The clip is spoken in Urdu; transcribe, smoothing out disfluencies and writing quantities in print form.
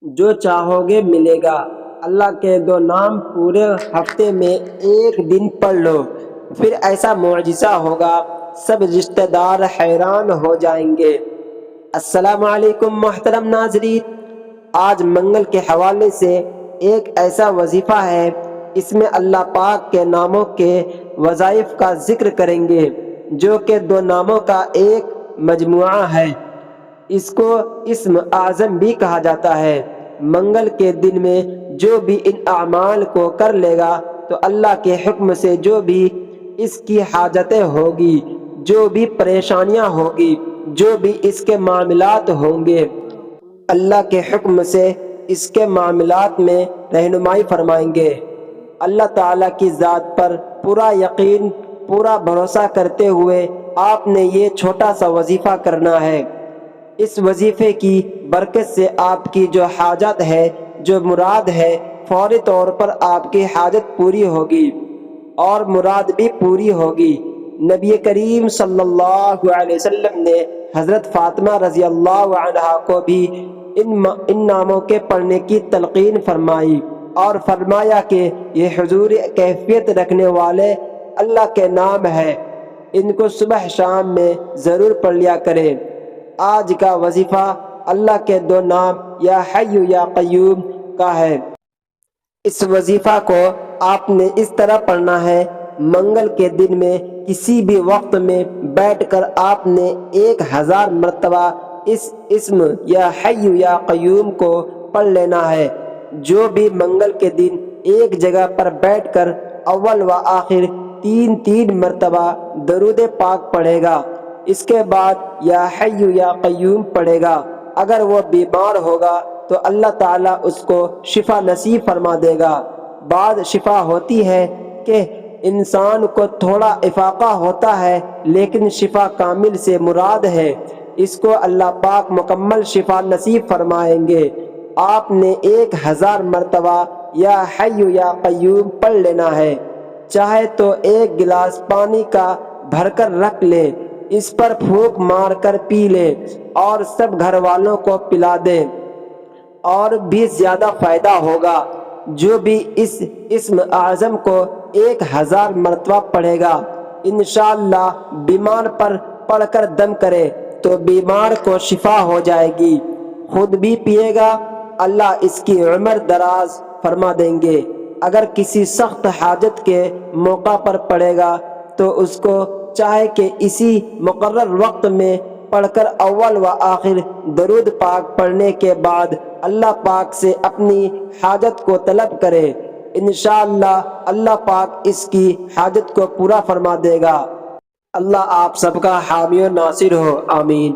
جو چاہو گے ملے گا۔ اللہ کے 2 نام پورے ہفتے میں ایک دن پڑھ لو، پھر ایسا معجزہ ہوگا، سب رشتہ دار حیران ہو جائیں گے۔ السلام علیکم محترم ناظرین، آج منگل کے حوالے سے ایک ایسا وظیفہ ہے، اس میں اللہ پاک کے ناموں کے وظائف کا ذکر کریں گے، جو کہ 2 ناموں کا ایک مجموعہ ہے۔ اس کو اسم اعظم بھی کہا جاتا ہے۔ منگل کے دن میں جو بھی ان اعمال کو کر لے گا تو اللہ کے حکم سے جو بھی اس کی حاجتیں ہوگی، جو بھی پریشانیاں ہوگی، جو بھی اس کے معاملات ہوں گے، اللہ کے حکم سے اس کے معاملات میں رہنمائی فرمائیں گے۔ اللہ تعالیٰ کی ذات پر پورا یقین، پورا بھروسہ کرتے ہوئے آپ نے یہ چھوٹا سا وظیفہ کرنا ہے۔ اس وظیفے کی برکت سے آپ کی جو حاجت ہے، جو مراد ہے، فوری طور پر آپ کی حاجت پوری ہوگی اور مراد بھی پوری ہوگی۔ نبی کریم صلی اللہ علیہ وسلم نے حضرت فاطمہ رضی اللہ عنہا کو بھی ان ناموں کے پڑھنے کی تلقین فرمائی اور فرمایا کہ یہ حضور کیفیت رکھنے والے اللہ کے نام ہے، ان کو صبح شام میں ضرور پڑھ لیا کریں۔ آج کا وظیفہ اللہ کے 2 نام یا حی یا قیوم کا ہے۔ اس وظیفہ کو آپ نے اس طرح پڑھنا ہے، منگل کے دن میں کسی بھی وقت میں بیٹھ کر آپ نے 1000 مرتبہ اس اسم یا حی یا قیوم کو پڑھ لینا ہے۔ جو بھی منگل کے دن ایک جگہ پر بیٹھ کر اول و آخر 3 مرتبہ درود پاک پڑھے گا، اس کے بعد یا حی یا قیوم پڑھے گا، اگر وہ بیمار ہوگا تو اللہ تعالیٰ اس کو شفا نصیب فرما دے گا۔ بعض شفا ہوتی ہے کہ انسان کو تھوڑا افاقہ ہوتا ہے، لیکن شفا کامل سے مراد ہے، اس کو اللہ پاک مکمل شفا نصیب فرمائیں گے۔ آپ نے 1000 مرتبہ یا حی یا قیوم پڑھ لینا ہے۔ چاہے تو 1 گلاس پانی کا بھر کر رکھ لیں، اس پر پھونک مار کر پی لیں اور سب گھر والوں کو پلا دیں، اور بھی زیادہ فائدہ ہوگا۔ جو بھی اس اسم اعظم کو 1000 مرتبہ پڑھے گا، انشاءاللہ بیمار پر پڑھ کر دم کرے تو بیمار کو شفا ہو جائے گی، خود بھی پیے گا، اللہ اس کی عمر دراز فرما دیں گے۔ اگر کسی سخت حاجت کے موقع پر پڑھے گا تو اس کو چاہے کہ اسی مقرر وقت میں پڑھ کر اول و آخر درود پاک پڑھنے کے بعد اللہ پاک سے اپنی حاجت کو طلب کرے، انشاءاللہ اللہ پاک اس کی حاجت کو پورا فرما دے گا۔ اللہ آپ سب کا حامی و ناصر ہو، آمین۔